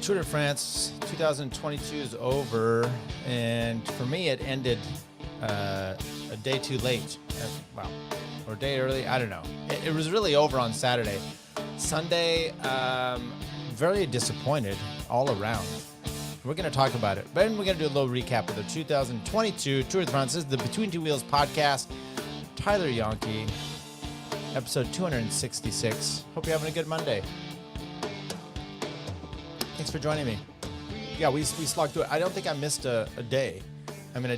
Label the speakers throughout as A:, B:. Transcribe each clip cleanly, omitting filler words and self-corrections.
A: Tour de France 2022 is over, and for me, it ended a day too late. Or a day early. I don't know. It was really over on Saturday. Sunday, very disappointed all around. We're going to talk about it, but then we're going to do a little recap of the 2022 Tour de France. This is the Between Two Wheels podcast. Tyler Yonke, episode 266. Hope you're having a good Monday. Thanks for joining me. Yeah, we slogged through it. I don't think I missed a day. I mean, I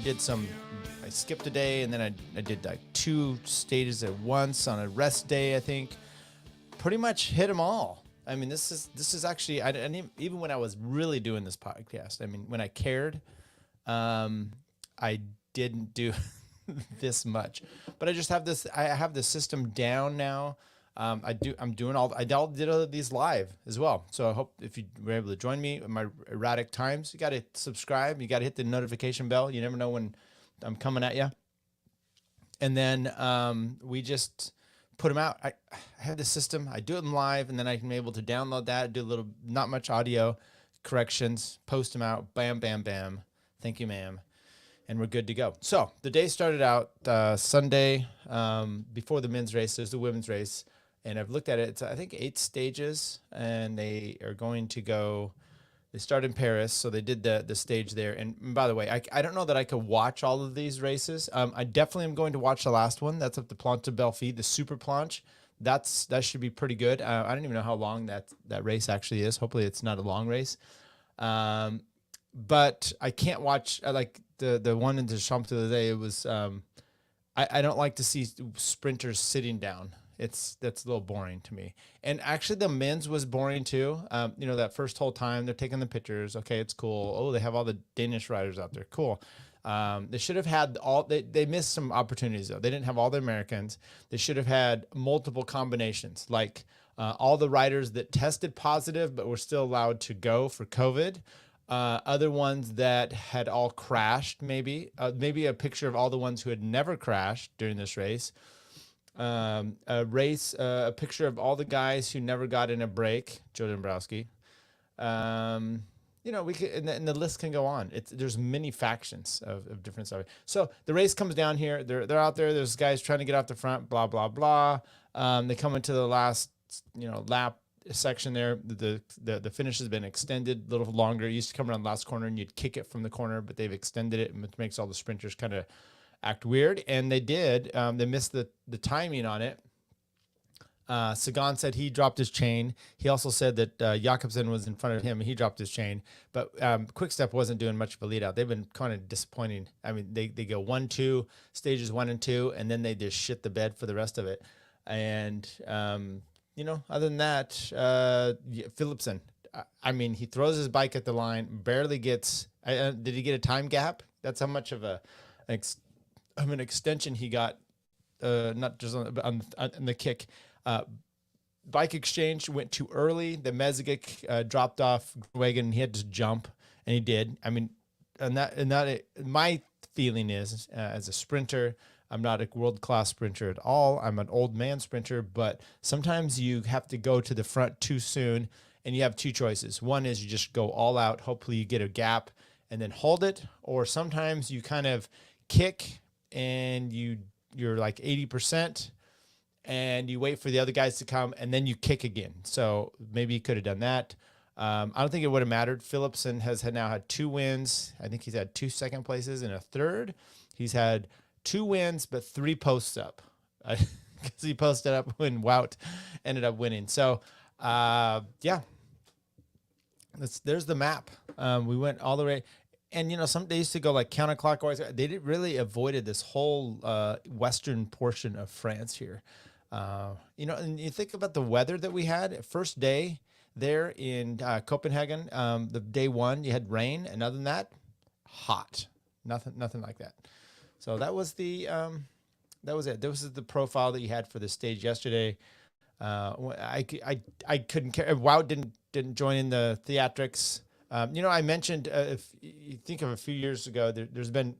A: skipped a day, and then I did like 2 stages at once on a rest day, I think. Pretty much hit them all. I mean, this is actually, even when I was really doing this podcast, I mean, when I cared, I didn't do this much. But I just have this, I have the system down now. I did all these live as well. So I hope if you were able to join me in my erratic times, you got to subscribe. You got to hit the notification bell. You never know when I'm coming at you. And then we just put them out. I have the system. I do them live, and then I'm able to download that, do a little, not much audio corrections, post them out. Bam, bam, bam. Thank you, ma'am. And we're good to go. So the day started out Sunday before the men's race. There's the women's race. And I've looked at it. It's, I think, 8 stages, and they are going to go. They start in Paris, so they did the stage there. And by the way, I don't know that I could watch all of these races. I definitely am going to watch the last one. That's up the Planche de Belfi, the Super Planche. That should be pretty good. I don't even know how long that race actually is. Hopefully, it's not a long race. But I can't watch like the one in the Champs-Elysees. It was I don't like to see sprinters sitting down. That's a little boring to me. And actually the men's was boring too. That first whole time they're taking the pictures. Okay, it's cool. Oh, they have all the Danish riders out there. Cool. They should have had they missed some opportunities though. They didn't have all the Americans. They should have had multiple combinations, like all the riders that tested positive but were still allowed to go for COVID. Other ones that had all crashed, maybe a picture of all the ones who had never crashed during this race. A picture of all the guys who never got in a break, Joe Dombrowski. We could, and the list can go on. There's many factions of different stuff. So the race comes down here. They're out there. There's guys trying to get off the front. Blah blah blah. They come into the last lap section there. The finish has been extended a little longer. It used to come around the last corner and you'd kick it from the corner, but they've extended it, and it makes all the sprinters kind of act weird, and they did. They missed the timing on it. Sagan said he dropped his chain. He also said that Jakobsen was in front of him and he dropped his chain. But Quick-Step wasn't doing much of a lead out. They've been kind of disappointing. I mean, they go 1-2, stages 1 and 2, and then they just shit the bed for the rest of it. And, other than that, Philipsen, I mean, he throws his bike at the line, barely gets, did he get a time gap? That's how much of an extension he got, not just on the kick. Bike exchange went too early. The Mezigic dropped off Wagon. He had to jump, and he did. I mean, my feeling is, as a sprinter, I'm not a world-class sprinter at all. I'm an old man sprinter, but sometimes you have to go to the front too soon, and you have 2 choices. One is you just go all out. Hopefully you get a gap and then hold it, or sometimes you kind of kick and you're like 80% and you wait for the other guys to come and then you kick again. So maybe you could have done that. I don't think it would have mattered. Philipsen has now had 2 wins. I think he's had 2 second places and a third. He's had 2 wins, but 3 posts up because he posted up when Wout ended up winning. So there's the map. We went all the way. And, some days to go like counterclockwise. They did really avoided this whole western portion of France here. And you think about the weather that we had. First day there in Copenhagen, the day 1, you had rain. And other than that, hot. Nothing like that. So that was that was it. This is the profile that you had for the stage yesterday. I couldn't care. Wout didn't join in the theatrics. I mentioned, if you think of a few years ago, there's been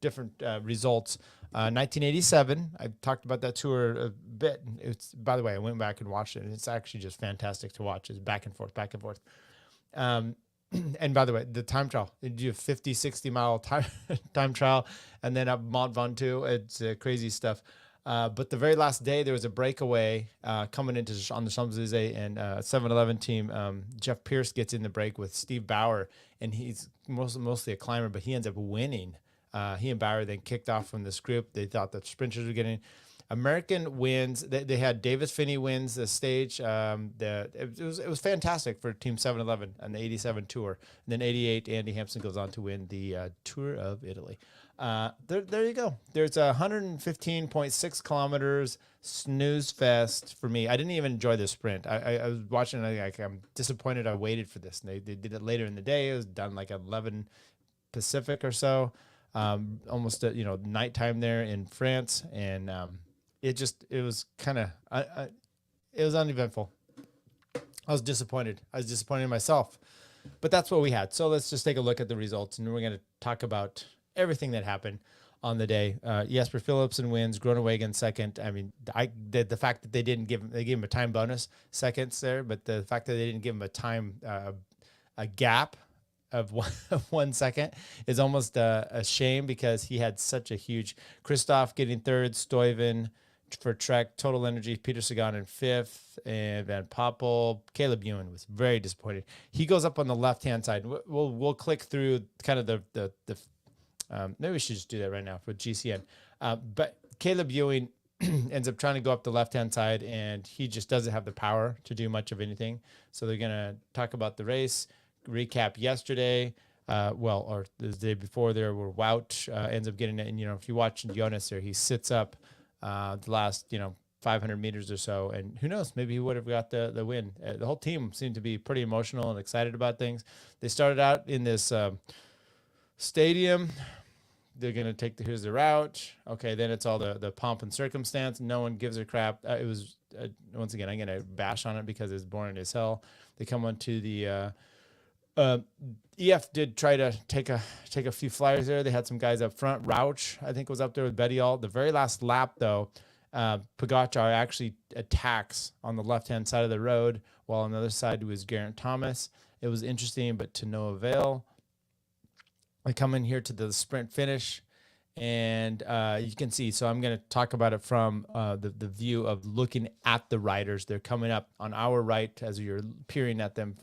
A: different results. 1987, I talked about that tour a bit. It's, by the way, I went back and watched it, and it's actually just fantastic to watch. It's back and forth, back and forth. And by the way, the time trial, you do a 50, 60 mile time, time trial, and then up Mont Ventoux. It's crazy stuff. But the very last day, there was a breakaway coming into on the Champs-Elysees, and 7-Eleven team. Jeff Pierce gets in the break with Steve Bauer, and he's mostly a climber, but he ends up winning. He and Bauer then kicked off from this group. They thought the sprinters were getting. American wins. They had Davis Finney wins the stage. It was fantastic for Team 7-Eleven on the 87 Tour. And then 88, Andy Hampson goes on to win the Tour of Italy. There you go. There's 115.6 kilometers snooze fest for me. I didn't even enjoy the sprint. I was watching. I'm disappointed I waited for this. And they did it later in the day. It was done like 11 Pacific or so. Almost nighttime there in France, and it was kind of it was uneventful. I was disappointed. I was disappointed in myself, but that's what we had. So let's just take a look at the results, and we're going to talk about everything that happened on the day. Jesper Philipsen wins, Groenewegen second. I mean, the fact that they gave him a time bonus seconds there, but the fact that they didn't give him a time a gap of 1 second is almost a shame, because he had such a huge. Christoph getting third, Stuyven for Trek, Total Energy, Peter Sagan in fifth, and Van Poppel. Caleb Ewan was very disappointed. He goes up on the left hand side. We'll click through kind of the maybe we should just do that right now for GCN. But Caleb Ewing ends up trying to go up the left hand side, and he just doesn't have the power to do much of anything. So they're gonna talk about the race. Recap yesterday, or the day before there, where Wout ends up getting it. And, if you watch Jonas there, he sits up the last, 500 meters or so. And who knows, maybe he would have got the win. The whole team seemed to be pretty emotional and excited about things. They started out in this stadium. They're going to take here's the route. Okay, then it's all the pomp and circumstance. No one gives a crap. It was, once again, I'm going to bash on it because it's boring as hell. They come onto the... EF did try to take a few flyers there. They had some guys up front. Rauch, I think, was up there with Bettiol. The very last lap, though, Pogacar actually attacks on the left-hand side of the road, while on the other side was Geraint Thomas. It was interesting, but to no avail. I come in here to the sprint finish, and you can see. So I'm going to talk about it from the view of looking at the riders. They're coming up on our right as you're peering at them.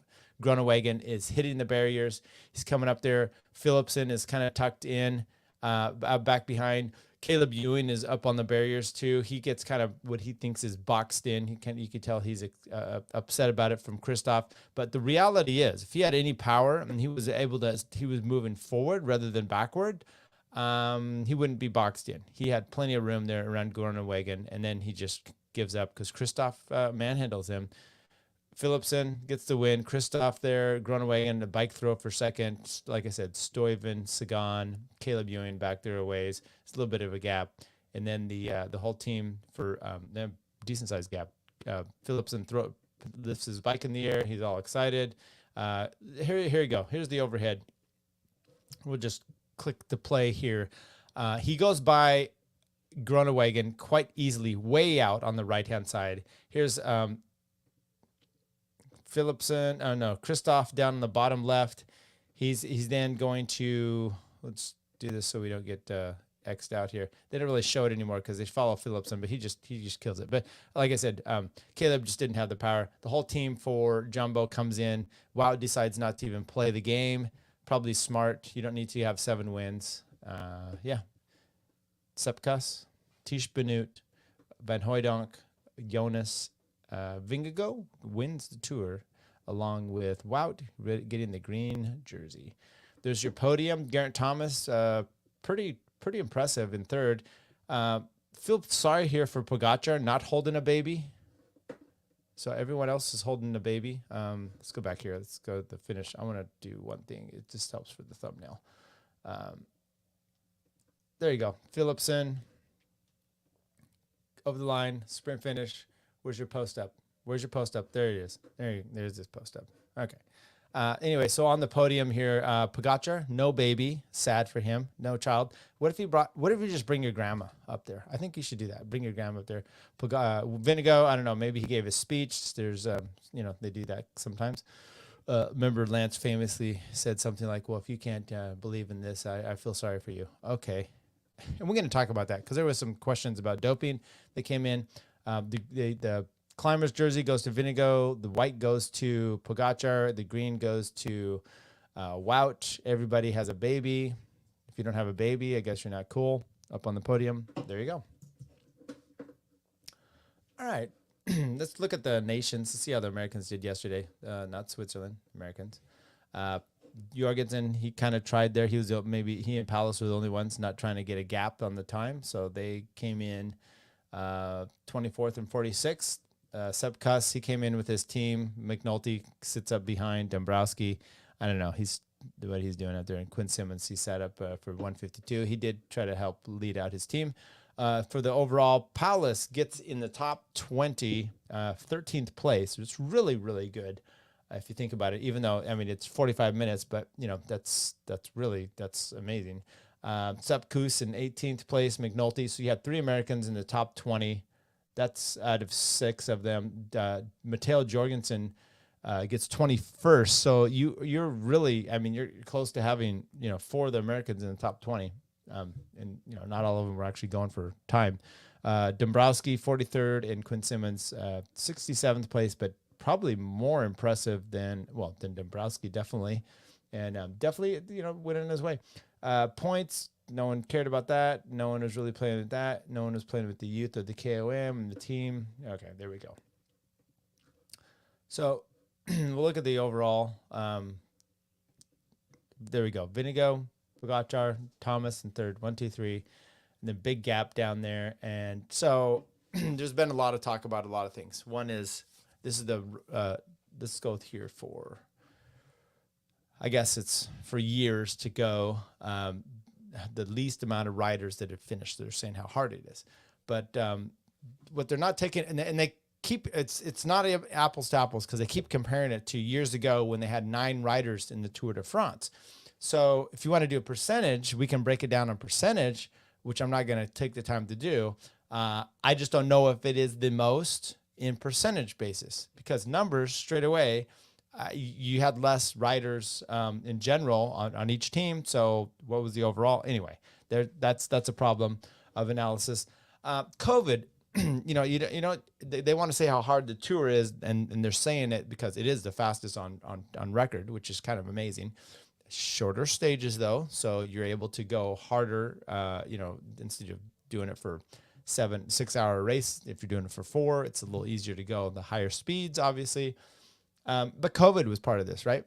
A: Groenewegen is hitting the barriers. He's coming up there. Philipsen is kind of tucked in, back behind. Caleb Ewing is up on the barriers too. He gets kind of what he thinks is boxed in. You can tell he's upset about it from Christoph. But the reality is, if he had any power and he was moving forward rather than backward, he wouldn't be boxed in. He had plenty of room there around Groenewegen, and then he just gives up because Christoph manhandles him. Philipsen gets the win. Christoph there, Groenewegen, a bike throw for second. Like I said, Stuyven, Sagan, Caleb Ewing back there a ways. It's a little bit of a gap. And then the whole team for a decent sized gap. Philipsen lifts his bike in the air. He's all excited. Here you go. Here's the overhead. We'll just click the play here. He goes by Groenewegen quite easily, way out on the right-hand side. Here's Christoph down on the bottom left. He's then going to, let's do this so we don't get X'd out here. They don't really show it anymore because they follow Philipsen, but he just kills it. But like I said, Caleb just didn't have the power. The whole team for Jumbo comes in. Wout decides not to even play the game. Probably smart. You don't need to have 7 wins. Sepkus, Tish Benoot, Van Hooijdonk, Jonas, Vingegaard wins the Tour along with Wout getting the green jersey. There's your podium. Geraint Thomas, pretty impressive in third. Feel sorry here for Pogacar not holding a baby. So everyone else is holding a baby. Let's go back here. Let's go to the finish. I want to do one thing. It just helps for the thumbnail. There you go. Philipsen over the line, sprint finish. Where's your post up? Where's your post up? There it is. There's this post up. Okay. Anyway, so on the podium here, Pogacar, no baby, sad for him, no child. What if you just bring your grandma up there? I think you should do that. Bring your grandma up there. Vingegaard, I don't know, maybe he gave a speech. There's, they do that sometimes. Remember Lance famously said something like, well, if you can't believe in this, I feel sorry for you. Okay. And we're going to talk about that because there was some questions about doping that came in. The climber's jersey goes to Vingegaard. The white goes to Pogacar. The green goes to Wout. Everybody has a baby. If you don't have a baby, I guess you're not cool. Up on the podium. There you go. All right. Let's look at the nations to see how the Americans did yesterday. Not Switzerland, Americans. Jorgensen, he kind of tried there. He was maybe he and Palace were the only ones not trying to get a gap on the time. So they came in 24th and 46th. Sepp Kuss, he came in with his team. McNulty sits up behind Dombrowski. I don't know. What he's doing out there. And Quinn Simmons, he sat up for 152. He did try to help lead out his team. For the overall, Palace gets in the top 20, 13th place. It's really, really good if you think about it. Even though, I mean, it's 45 minutes, but you know that's amazing. Sepp Kuss in 18th place, McNulty. So you had 3 Americans in the top 20. That's out of 6 of them. Matteo Jorgensen gets 21st. So you're really, I mean, you're close to having 4 of the Americans in the top 20. And not all of them were actually going for time. Dombrowski 43rd and Quinn Simmons 67th place, but probably more impressive than Dombrowski definitely, and definitely winning his way. Points, no one cared about that. No one was really playing with that. No one was playing with the youth of the KOM and the team. Okay, there we go. So we'll look at the overall. There we go. Vingegaard, Pogacar, Thomas in third, 1, 2, 3, and the big gap down there. And so there's been a lot of talk about a lot of things. One is this goes here for, I guess it's for years to go. The least amount of riders that have finished. They're saying how hard it is, but what they're not taking, and they keep it's not apples to apples because they keep comparing it to years ago when they had 9 riders in the Tour de France. So if you want to do a percentage, we can break it down on percentage, which I'm not going to take the time to do. I just don't know if it is the most in percentage basis because numbers straight away, you had less riders in general on each team. So what was the overall? Anyway, that's a problem of analysis. COVID, they want to say how hard the Tour is, and they're saying it because it is the fastest on record, which is kind of amazing. Shorter stages though, so you're able to go harder, instead of doing it for 6-hour race. If you're doing it for 4, it's a little easier to go the higher speeds, obviously. But COVID was part of this, right?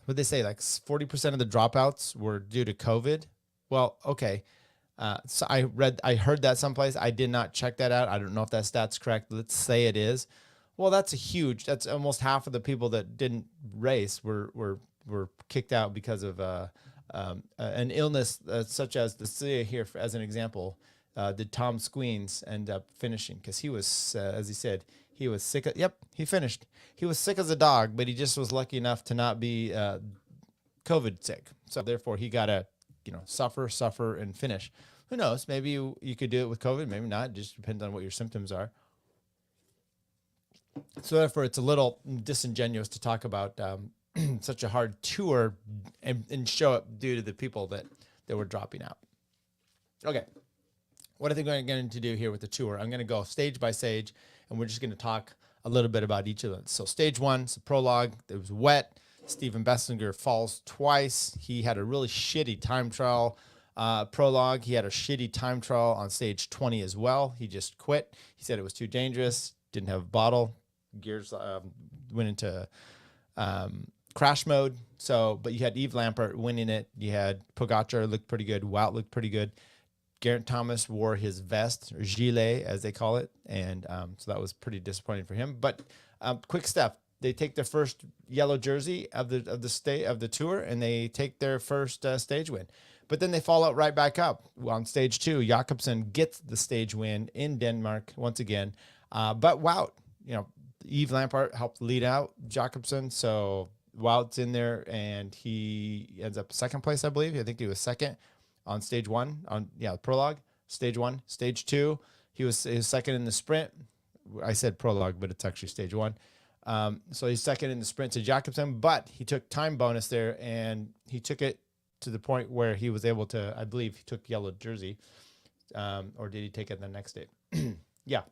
A: What they say, like 40% of the dropouts were due to COVID. Well, okay. So I heard that someplace. I did not check that out. I don't know if that stat's correct. Let's say it is. Well, that's almost half of the people that didn't race were kicked out because of an illness such as the see here as an example. Did Tom Squeens end up finishing because he was, as he said, he was sick. He finished. He was sick as a dog, but he just was lucky enough to not be COVID sick. So therefore, he got to suffer and finish. Who knows? Maybe you could do it with COVID. Maybe not. It just depends on what your symptoms are. So therefore, it's a little disingenuous to talk about such a hard tour and show up due to the people that were dropping out. Okay. What I think I'm going to do here with the tour, I'm going to go stage by stage, and we're just going to talk a little bit about each of them. So stage 1, it's a prologue. It was wet. Steven Bessinger falls twice. He had a really shitty time trial prologue. He had a shitty time trial on stage 20 as well. He just quit. He said it was too dangerous. Didn't have a bottle. Gears went into crash mode. So, but you had Yves Lampert winning it. You had Pogacar looked pretty good. Wout looked pretty good. Geraint Thomas wore his vest, or gilet as they call it, and so that was pretty disappointing for him. But quick stuff: they take their first yellow jersey of the tour, and they take their first stage win. But then they fall out right back up on stage 2. Jakobsen gets the stage win in Denmark once again, but Wout, Yves Lampert helped lead out Jakobsen, so Wout's in there, and he ends up second place, I believe. I think he was second on stage 1 prologue. Stage 1, stage 2, he was second in the sprint. I said prologue, but it's actually stage 1. So he's second in the sprint to Jakobsen, but he took time bonus there, and he took it to the point where he was able to, I believe he took yellow jersey, or did he take it the next day? Yeah,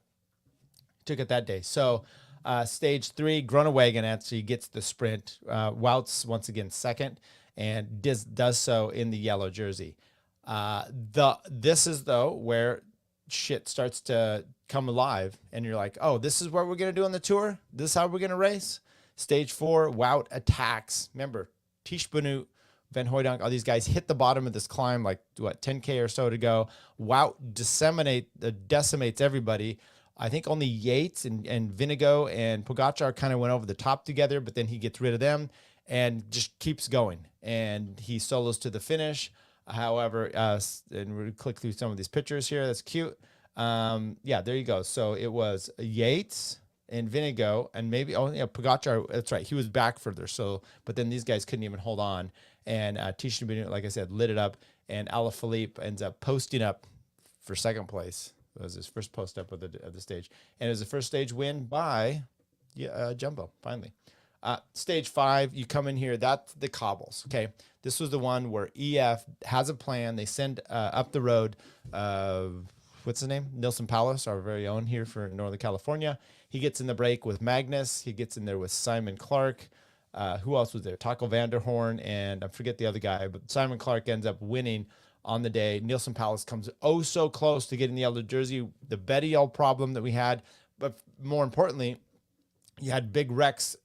A: took it that day. So stage 3, Groenewegen actually gets the sprint. Wout's once again second, and does so in the yellow jersey. This is though where shit starts to come alive, and you're like, oh, this is what we're gonna do on the tour. This is how we're gonna race. Stage 4, Wout attacks. Remember, Tish Benoot, Van Hooydonk, all these guys hit the bottom of this climb, like what, 10K or so to go. Wout decimates everybody. I think only Yates and Vingegaard and Pogačar kind of went over the top together, but then he gets rid of them and just keeps going. And he solos to the finish. However, and we'll click through some of these pictures here. That's cute. Yeah, there you go. So it was Yates and Vingegaard, and maybe Pogačar. That's right. He was back further. So, but then these guys couldn't even hold on. And Tish Benoot, like I said, lit it up. And Alaphilippe ends up posting up for second place. It was his first post up of the stage, and it was the first stage win by Jumbo. Finally, stage 5, you come in here. That's the cobbles. Okay, this was the one where EF has a plan. They send up the road. What's his name? Nilson Palace, our very own here for Northern California. He gets in the break with Magnus. He gets in there with Simon Clark. Who else was there? Taco Vanderhorn, and I forget the other guy, but Simon Clark ends up winning on the day. Nilson Palace comes oh so close to getting the yellow jersey. The Bettiol problem that we had, but more importantly, you had big wrecks,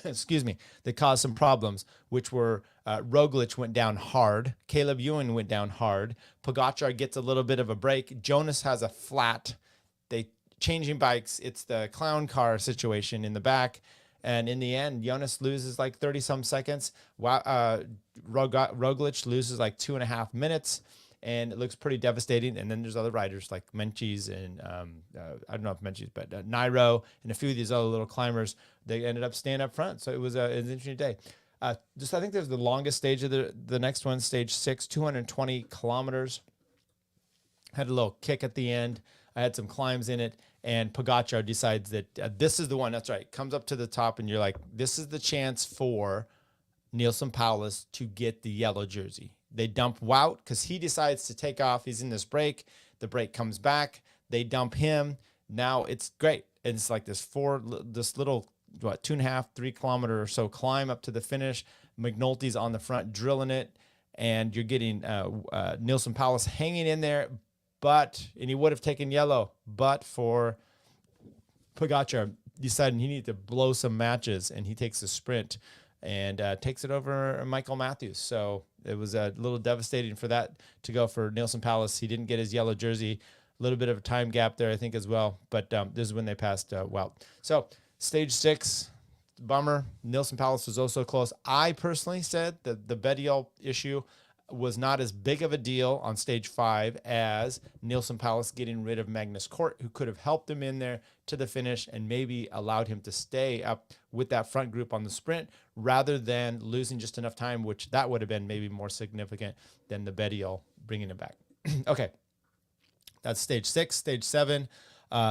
A: excuse me, that caused some problems, which were Roglic went down hard. Caleb Ewan went down hard. Pogačar gets a little bit of a break. Jonas has a flat. They changing bikes. It's the clown car situation in the back. And in the end, Jonas loses like 30-some seconds. Roglic loses like 2.5 minutes, and it looks pretty devastating. And then there's other riders like Menchis and I don't know if Menchis, but Nairo and a few of these other little climbers. They ended up staying up front. So it was an interesting day. I think there's the longest stage of the next one, stage 6, 220 kilometers. Had a little kick at the end. I had some climbs in it, and Pogačar decides that this is the one. That's right. Comes up to the top, and you're like, this is the chance for Nilson Palace to get the yellow jersey. They dump Wout because he decides to take off. He's in this break. The break comes back. They dump him. Now it's great. And it's like this little 2.5, 3 kilometer or so climb up to the finish. McNulty's on the front drilling it, and you're getting Nilson Palace hanging in there. And he would have taken yellow, but for Pogačar deciding he needed to blow some matches, and he takes the sprint and takes it over Michael Matthews. So it was a little devastating for that to go for Nilson Palace. He didn't get his yellow jersey. A little bit of a time gap there, I think, as well. But this is when they passed Wout. So stage 6, bummer. Nilson Palace was also close. I personally said that the Bettiol issue was not as big of a deal on stage 5 as Nilson Palace getting rid of Magnus Cort, who could have helped him in there to the finish and maybe allowed him to stay up with that front group on the sprint rather than losing just enough time, which that would have been maybe more significant than the Bettiol bringing it back. Okay, that's stage 6. Stage 7,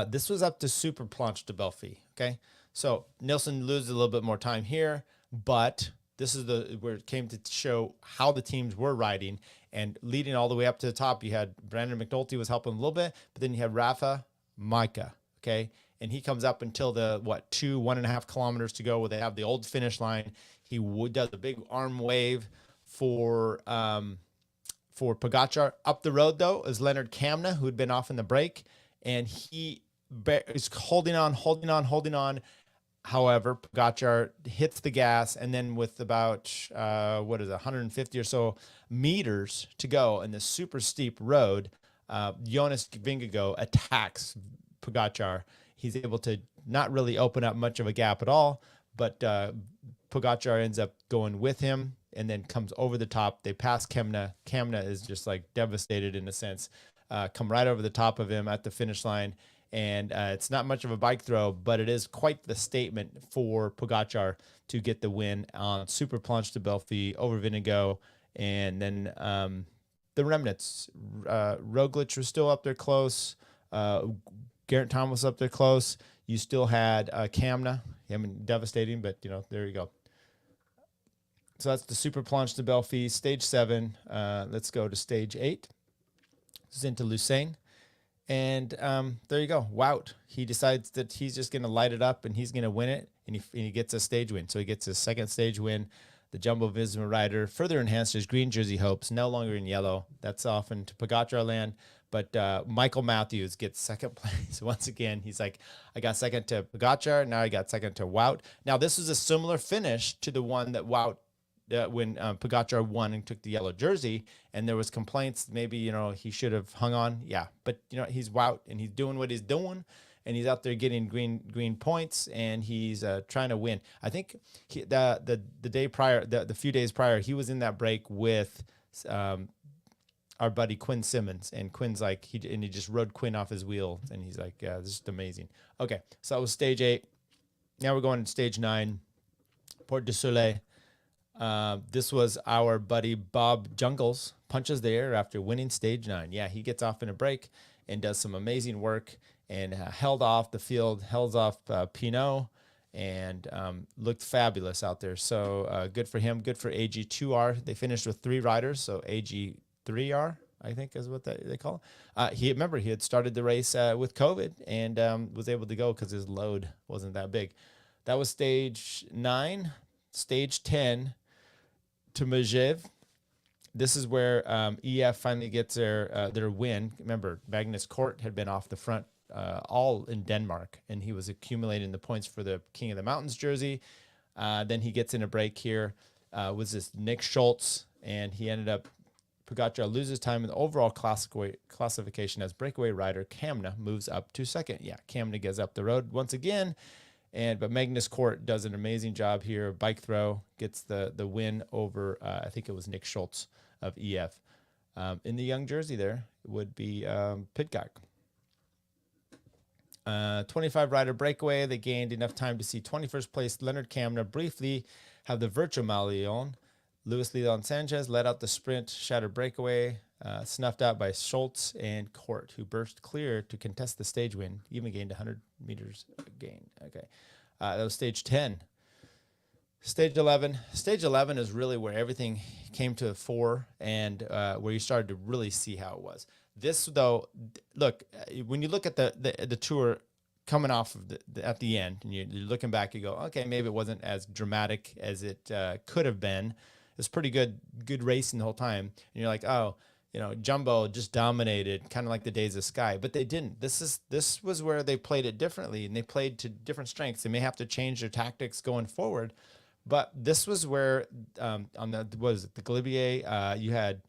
A: this was up to Super Planche de Belfi. Okay, so Nilson loses a little bit more time here, but this is where it came to show how the teams were riding, and leading all the way up to the top. You had Brandon McNulty was helping a little bit, but then you had Rafa Majka, okay? And he comes up until the, 1.5 kilometers to go where they have the old finish line. He does a big arm wave for Pogačar. Up the road, though, is Leonard Kamna, who had been off in the break, and he is holding on. However, Pogačar hits the gas, and then with about 150 or so meters to go in this super steep road, Jonas Vingegaard attacks Pogačar. He's able to not really open up much of a gap at all, but Pogačar ends up going with him and then comes over the top. They pass Kemna. Kemna is just like devastated in a sense, come right over the top of him at the finish line. And it's not much of a bike throw, but it is quite the statement for Pogačar to get the win on Super Planche de Belfi over Vingegaard. And then the remnants, Roglic was still up there close. Geraint Thomas up there close. You still had Kamna. I mean, devastating, but there you go. So that's the Super Planche de Belfi, stage 7. Let's go to stage 8. This is into Lucerne. And there you go. Wout. He decides that he's just going to light it up and he's going to win it. And he gets a stage win. So he gets his second stage win. The Jumbo Visma rider further enhanced his green jersey hopes, no longer in yellow. That's off into Pogacar land. But Michael Matthews gets second place once again. He's like, I got second to Pogacar. Now I got second to Wout. Now, this was a similar finish to the one that Wout when Pogacar won and took the yellow jersey, and there was complaints maybe he should have hung on. Yeah, but he's Wout and he's doing what he's doing, and he's out there getting green points, and he's trying to win. I think the day prior, the few days prior, he was in that break with our buddy Quinn Simmons, and Quinn's like he just rode Quinn off his wheel, and he's like, yeah, this is amazing. Okay, so that was stage 8. Now we're going to stage 9, Port du Soleil. This was our buddy Bob Jungels punches the air after winning stage 9. Yeah, he gets off in a break and does some amazing work and held off the field, held off Pinot, and looked fabulous out there. So good for him. Good for AG2R. They finished with 3 riders, so AG3R, I think is what they call it. He had started the race with COVID and was able to go because his load wasn't that big. That was stage 9. Stage 10 to Megève. This is where EF finally gets their win. Remember, Magnus Kort had been off the front all in Denmark, and he was accumulating the points for the King of the Mountains jersey. Then he gets in a break here. Was this Nick Schultz, and he ended up, Pogacar loses time in the overall classification as breakaway rider. Kamna moves up to second. Yeah, Kamna gets up the road once again. But Magnus Kort does an amazing job here. Bike throw gets the win over, I think it was Nick Schultz of EF. In the young jersey there would be Pidcock. 25 rider breakaway. They gained enough time to see 21st place Leonard Kamna briefly have the virtual Malion. Luis Leon Sanchez led out the sprint, shattered breakaway, snuffed out by Schultz and Kort, who burst clear to contest the stage win. Even gained 100 meters gain. Okay. That was stage 10. Stage 11. Stage 11 is really where everything came to the fore and where you started to really see how it was. This, though, look, when you look at the tour coming off of at the end, and you're looking back, you go, okay, maybe it wasn't as dramatic as it could have been. It's pretty good racing the whole time. And you're like, oh, Jumbo just dominated, kind of like the days of Sky, but they didn't. This was where they played it differently, and they played to different strengths. They may have to change their tactics going forward, but this was where on the Galibier, you had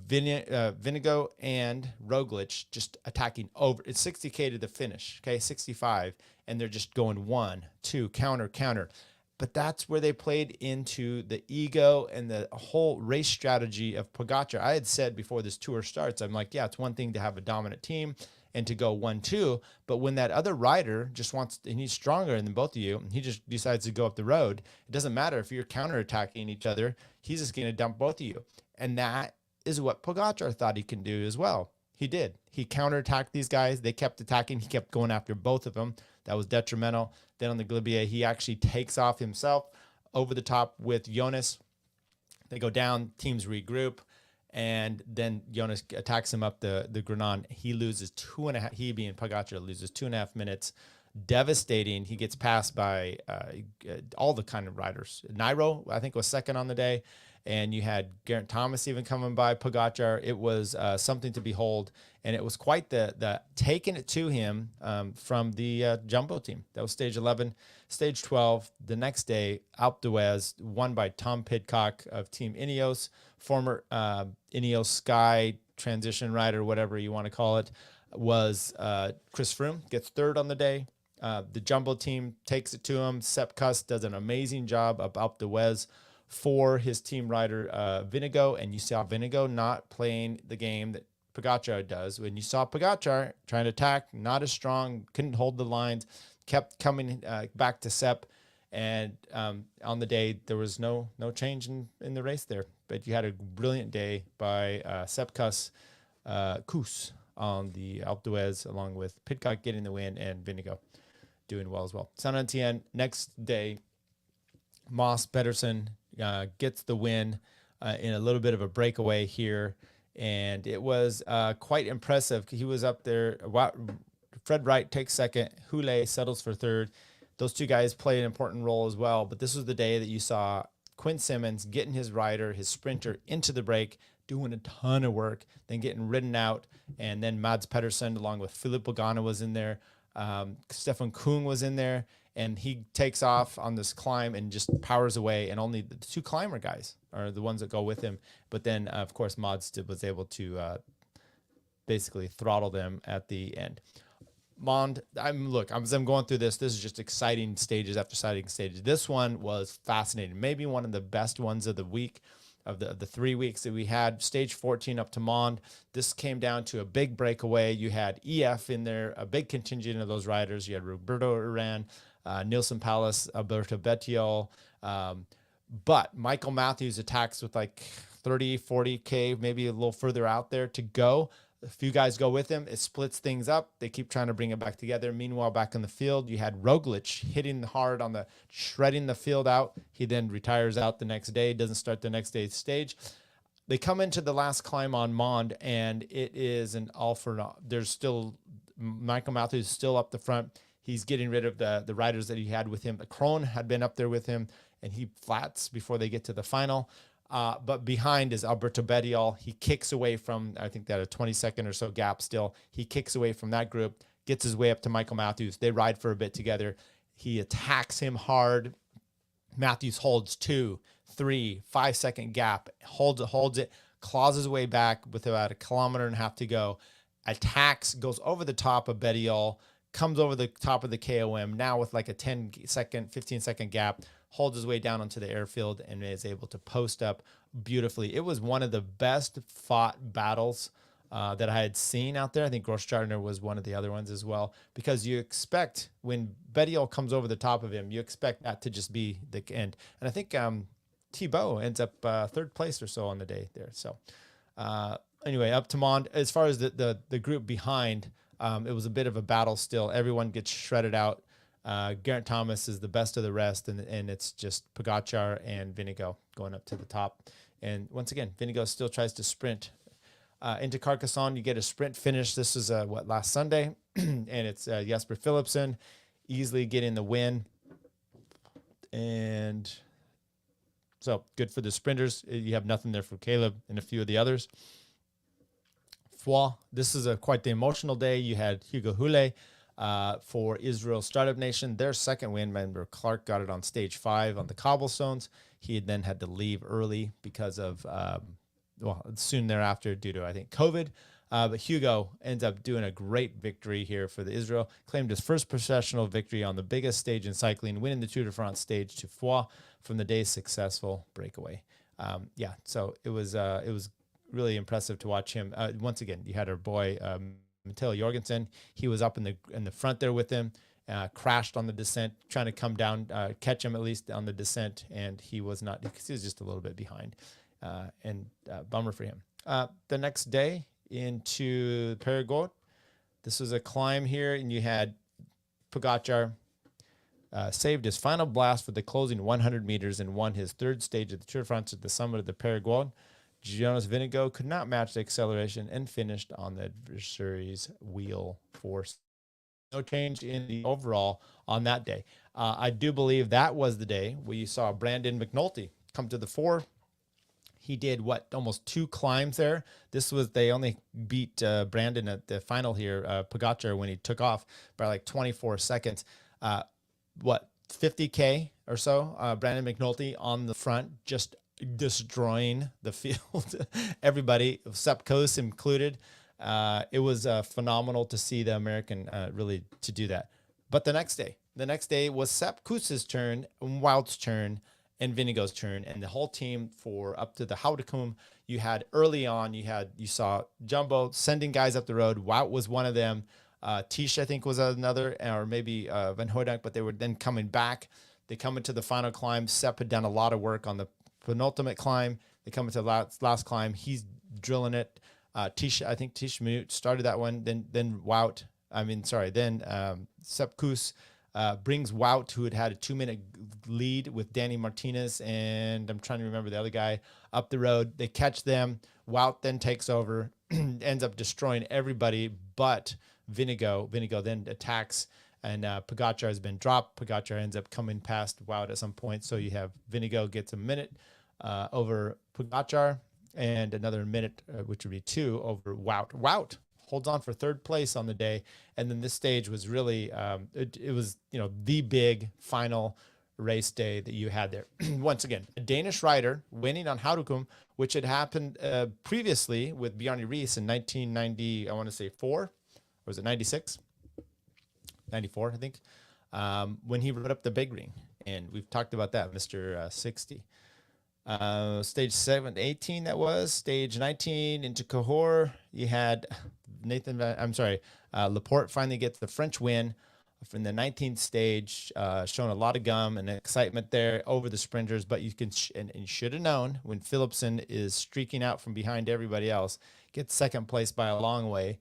A: Vingegaard and Roglic just attacking over. It's 60K to the finish, okay, 65, and they're just going 1, 2, counter. But that's where they played into the ego and the whole race strategy of Pogacar. I had said before this tour starts, I'm like, yeah, it's one thing to have a dominant team and to go 1-2, but when that other rider just wants, and he's stronger than both of you, and he just decides to go up the road, it doesn't matter if you're counterattacking each other, he's just going to dump both of you. And that is what Pogacar thought he can do as well. He did. He counterattacked these guys. They kept attacking. He kept going after both of them. That was detrimental. Then on the Galibier, he actually takes off himself over the top with Jonas. They go down, teams regroup, and then Jonas attacks him up the Granon. He loses 2.5. He, being Pogacar, loses 2.5 minutes. Devastating. He gets passed by all the kind of riders. Nairo, I think, was second on the day. And you had Geraint Thomas even coming by Pogacar. It was something to behold, and it was quite the taking it to him from the Jumbo team. That was stage 11. Stage 12, the next day, Alpe d'Huez, won by Tom Pidcock of Team Ineos, former Ineos Sky transition rider, whatever you want to call it, was Chris Froome, gets third on the day. The Jumbo team takes it to him. Sepp Kuss does an amazing job of Alpe d'Huez for his team rider Vingegaard, and you saw Vingegaard not playing the game that Pogacar does. When you saw Pogacar trying to attack, not as strong, couldn't hold the lines, kept coming back to Sepp, and on the day there was no change in the race there. But you had a brilliant day by Sepp Kuss on the Alpe d'Huez, along with Pidcock getting the win and Vingegaard. doing well as well. San Etienne, next day, Moss Pedersen gets the win in a little bit of a breakaway here. And it was quite impressive. He was up there. Fred Wright takes second. Houlet settles for third. Those two guys play an important role as well. But this was the day that you saw Quinn Simmons getting his rider, his sprinter, into the break, doing a ton of work, then getting ridden out. And then Mads Pedersen, along with Philippe Pagano, was in there. Stefan Kung was in there. And he takes off on this climb and just powers away. And only the two climber guys are the ones that go with him. But then, of course, Mads was able to basically throttle them at the end. Mond, as I'm going through this is just exciting stages after exciting stages. This one was fascinating. Maybe one of the best ones of the week, of the 3 weeks that we had. Stage 14 up to Mond. This came down to a big breakaway. You had EF in there, a big contingent of those riders. You had Roberto Uran, Nielsen Palace, Alberto Bettiol. But Michael Matthews attacks with like 30, 40K, maybe a little further out there to go. A few guys go with him. It splits things up. They keep trying to bring it back together. Meanwhile, back in the field, you had Roglic hitting hard on shredding the field out. He then retires out the next day, doesn't start the next day's stage. They come into the last climb on Mond, and it is an all for naught. There's still, Michael Matthews is still up the front. He's getting rid of the riders that he had with him. Krohn had been up there with him, and he flats before they get to the final. But behind is Alberto Bettiol. He kicks away from, I think that a 20-second or so gap still. He kicks away from that group, gets his way up to Michael Matthews. They ride for a bit together. He attacks him hard. Matthews holds 2, 3, 5-second gap, holds it, claws his way back with about 1.5 kilometers to go, attacks, goes over the top of Bettiol, comes over the top of the KOM, now with like a 10-second, 15-second gap, holds his way down onto the airfield and is able to post up beautifully. It was one of the best fought battles that I had seen out there. I think Grossgardner was one of the other ones as well, because you expect when Bettiol comes over the top of him, you expect that to just be the end. And I think Thibaut ends up third place or so on the day there. So anyway, up to Mond. As far as the group behind, it was a bit of a battle still. Everyone gets shredded out. Geraint Thomas is the best of the rest, and it's just Pogačar and Vingegaard going up to the top. And once again, Vingegaard still tries to sprint into Carcassonne. You get a sprint finish. This is last Sunday, and it's Jesper Philipsen easily getting the win. And so good for the sprinters. You have nothing there for Caleb and a few of the others. Foix, this is quite the emotional day. You had Hugo Houlet for Israel Startup Nation. Their second win. Remember, Clark got it on stage 5 on the cobblestones. He had then had to leave early because of, soon thereafter due to, I think, COVID. But Hugo ends up doing a great victory here for the Israel. Claimed his first professional victory on the biggest stage in cycling, winning the Tour de France stage to Foix from the day's successful breakaway. So it was really impressive to watch him. Once again, you had our boy Matteo Jorgensen. He was up in the front there with him, crashed on the descent, trying to come down, catch him at least on the descent, and he was not, because he was just a little bit behind, and bummer for him. The next day into Périgord, this was a climb here, and you had Pogačar saved his final blast for the closing 100 meters and won his third stage of the Tour de France at the summit of the Périgord. Jonas Vingegaard could not match the acceleration and finished on the adversary's wheel force. No change in the overall on that day. I do believe that was the day where you saw Brandon McNulty come to the fore. He did almost 2 climbs there. They only beat Brandon at the final here, Pogačar, when he took off by like 24 seconds. 50K or so. Brandon McNulty on the front, just destroying the field. Everybody, Sepp Kuss included. It was phenomenal to see the American really to do that. But the next day was Sepp Kuss's turn, Wout's turn, and Vingegaard's turn, and the whole team for up to the Hautecum. You had early on, you saw Jumbo sending guys up the road. Wout was one of them. Tisch, I think, was another, or maybe Van Hooydonk, but they were then coming back. They come into the final climb. Sepp had done a lot of work on the penultimate climb. They come into the last climb. He's drilling it. Tisch Minute started that one. Then Sepp Kuss brings Wout, who had a 2-minute lead with Danny Martinez, and I'm trying to remember the other guy, up the road. They catch them. Wout then takes over, ends up destroying everybody but Vingegaard. Vingegaard then attacks, and Pogacar has been dropped. Pogacar ends up coming past Wout at some point, so you have Vingegaard gets a minute over Pogacar, and another minute, which would be 2, over Wout. Wout holds on for 3rd place on the day, and then this stage was really it was the big final race day that you had there. Once again, a Danish rider winning on Harukum, which had happened previously with Bjarne Riis in 1990, I want to say 4, or was it 96? 94, I think, when he rode up the big ring, and we've talked about that, Mr. 60. Stage 18, that was stage 19 into Cahors. You had Laporte finally gets the French win from the 19th stage, showing a lot of gum and excitement there over the sprinters. But you can, and you should have known, when Philipsen is streaking out from behind everybody else, gets 2nd place by a long way.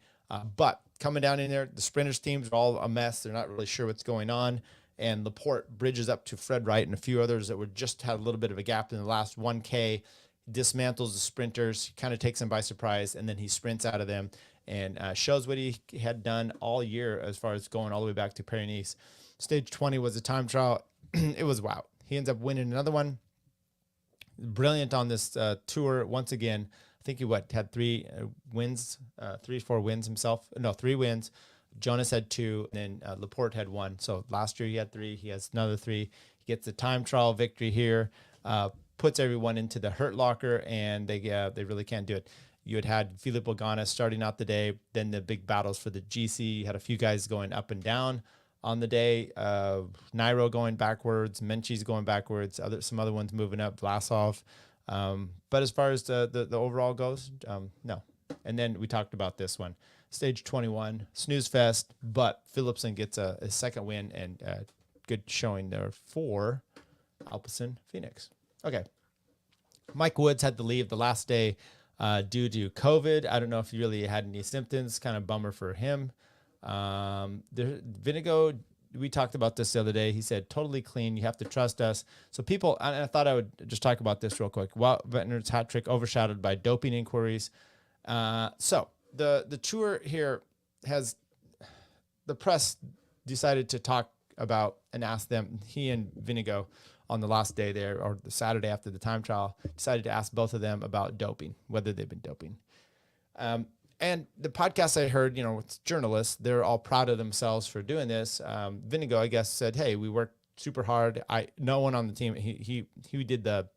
A: But coming down in there, the sprinters teams are all a mess. They're not really sure what's going on. And Laporte bridges up to Fred Wright and a few others that were just had a little bit of a gap in the last 1K, dismantles the sprinters, kind of takes them by surprise, and then he sprints out of them and shows what he had done all year as far as going all the way back to Paris-Nice. Stage 20 was a time trial. It was wow. He ends up winning another one. Brilliant on this tour once again. I think he had 3 wins, 3-4 wins himself. No, 3 wins. Jonas had 2, and then Laporte had 1. So last year he had 3. He has another 3. He gets the time trial victory here, puts everyone into the hurt locker, and they really can't do it. You had Filippo Ganna starting out the day, then the big battles for the GC. You had a few guys going up and down on the day. Nairo going backwards, Menchie's going backwards, some other ones moving up, Vlasov. But as far as the overall goes, no. And then we talked about this one. Stage 21, snooze fest, but Philipsen gets a 2nd win, and good showing there for Alpecin Phoenix. Okay. Mike Woods had to leave the last day due to COVID. I don't know if he really had any symptoms. Kind of bummer for him. Vingegaard, we talked about this the other day. He said, totally clean. You have to trust us. So people, and I thought I would just talk about this real quick. Wout Vetter's hat trick overshadowed by doping inquiries. So the tour here has, the press decided to talk about and ask them, he and Vingegaard on the last day there, or the Saturday after the time trial, decided to ask both of them about doping, whether they've been doping. And the podcast I heard, with journalists, they're all proud of themselves for doing this. Vingegaard, I guess, said, hey, we worked super hard. No one on the team, he did the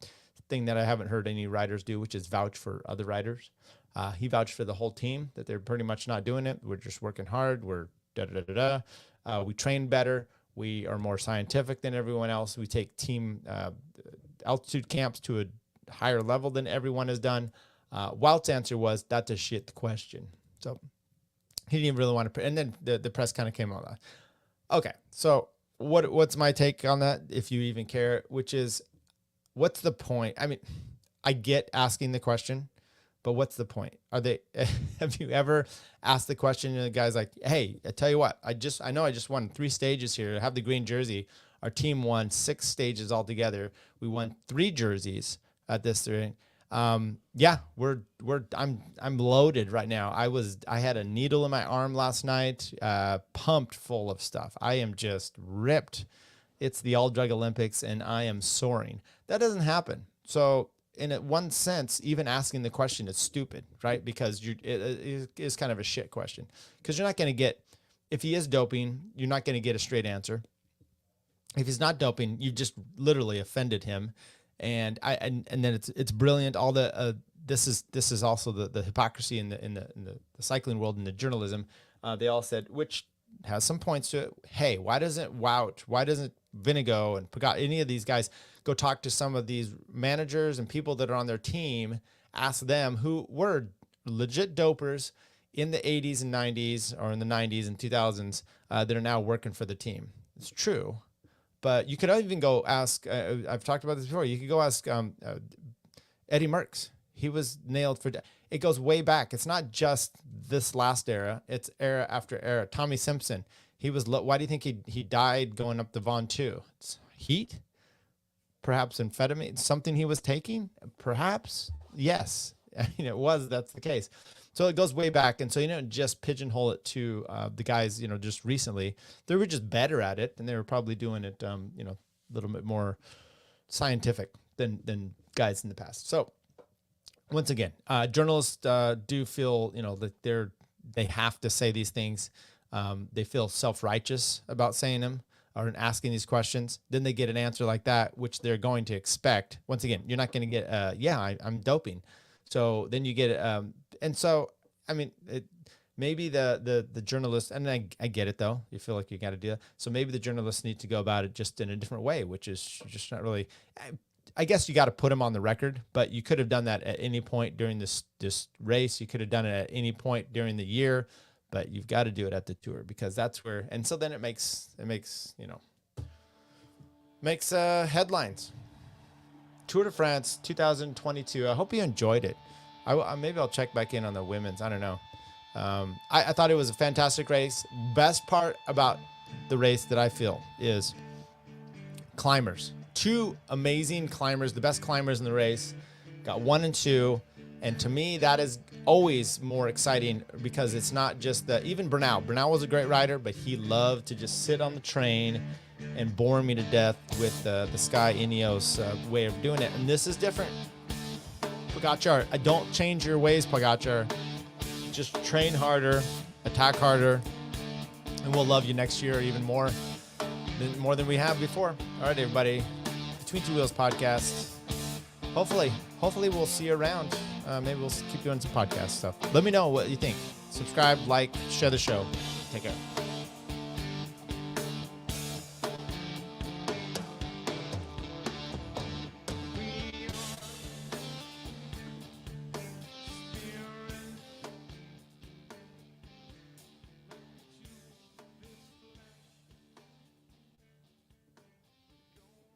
A: thing that I haven't heard any riders do, which is vouch for other riders. He vouched for the whole team that they're pretty much not doing it. We're just working hard. We're we train better. We are more scientific than everyone else. We take team altitude camps to a higher level than everyone has done. Wout's answer was, that's a shit question. So he didn't even really want to. And then the press kind of came on that. Okay, so what's my take on that, if you even care, which is, what's the point? I mean, I get asking the question, but what's the point? Have you ever asked the question and the guy's like, hey, I tell you what, I know I just won 3 stages here. I have the green jersey. Our team won 6 stages altogether. We won 3 jerseys at this thing. Yeah, I'm loaded right now. I had a needle in my arm last night, pumped full of stuff. I am just ripped. It's the all drug Olympics and I am soaring. That doesn't happen. So in one sense, even asking the question is stupid, right? Because it is kind of a shit question, because you're not going to get, if he is doping, you're not going to get a straight answer. If he's not doping, you just literally offended him. And then it's brilliant. All the this is also the hypocrisy in the cycling world and the journalism. They all said, which has some points to it. Hey, why doesn't Vingegaard and Pogacar, any of these guys, go talk to some of these managers and people that are on their team, ask them who were legit dopers in the 80s and 90s, or in the 90s and 2000s, that are now working for the team. It's true. But you could even go ask, I've talked about this before, you could go ask Eddie Merckx. He was nailed for, it goes way back. It's not just this last era. It's era after era. Tommy Simpson, he was, why do you think he died going up the Von 2? It's heat? Perhaps amphetamine, something he was taking? Perhaps. Yes. I mean, that's the case. So it goes way back. And so you don't just pigeonhole it to the guys, just recently. They were just better at it, and they were probably doing it, a little bit more scientific than guys in the past. So once again, journalists do feel, that they have to say these things. They feel self-righteous about saying them or asking these questions. Then they get an answer like that, which they're going to expect. Once again, you're not going to get, I'm doping. So then you get, and so, I mean, maybe the journalists, and I get it though, you feel like you got to do that. So maybe the journalists need to go about it just in a different way, which is just not really, I guess you got to put them on the record, but you could have done that at any point during this race. You could have done it at any point during the year, but you've got to do it at the Tour, because that's where, and so then it makes headlines. Tour de France 2022. I hope you enjoyed it. Maybe I'll check back in on the women's. I don't know. I thought it was a fantastic race. Best part about the race that I feel is climbers. 2 amazing climbers, the best climbers in the race, got 1 and 2. And to me, that is always more exciting, because it's not just even Bernal. Bernal was a great rider, but he loved to just sit on the train and bore me to death with the Sky Ineos way of doing it. And this is different. Pogacar, don't change your ways, Pogacar. Just train harder, attack harder, and we'll love you next year even more than we have before. All right, everybody. Between Two Wheels podcast. Hopefully we'll see you around. Maybe we'll keep doing some podcast stuff. Let me know what you think. Subscribe, like, share the show. Take care.